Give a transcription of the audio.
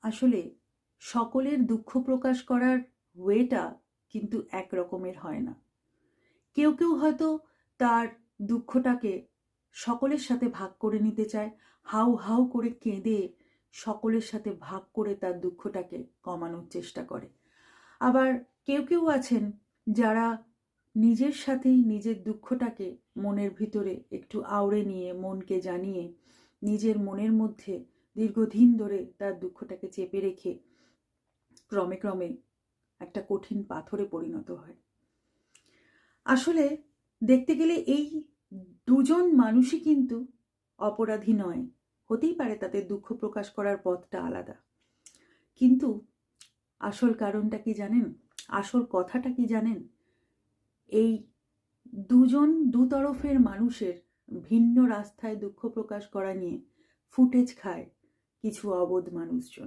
আসলে সকলের দুঃখ প্রকাশ করার ওয়েটা কিন্তু এক রকমের হয় না। কেউ কেউ হয়তো তার দুঃখটাকে সকলের সাথে ভাগ করে নিতে চায়, হাউ হাউ করে কেঁদে সকলের সাথে ভাগ করে তার দুঃখটাকে কমানোর চেষ্টা করে। আবার কেউ কেউ আছেন যারা নিজের সাথেই নিজের দুঃখটাকে মনের ভিতরে একটু আওড়ে নিয়ে, মনকে জানিয়ে, নিজের মনের মধ্যে দীর্ঘদিন ধরে তার দুঃখটাকে চেপে রেখে ক্রমে ক্রমে একটা কঠিন পাথরে পরিণত হয়। আসলে দেখতে গেলে এই দুজন মানুষই কিন্তু অপরাধী নয়। হতেই পারে তাদের দুঃখ প্রকাশ করার পথটা আলাদা, কিন্তু আসল কারণটা কি জানেন? আসল কথাটা কি জানেন? এই দু তরফের মানুষের ভিন্ন রাস্তায় দুঃখ প্রকাশ করা নিয়ে ফুটেজ খায় কিছু অবোধ মানুষজন।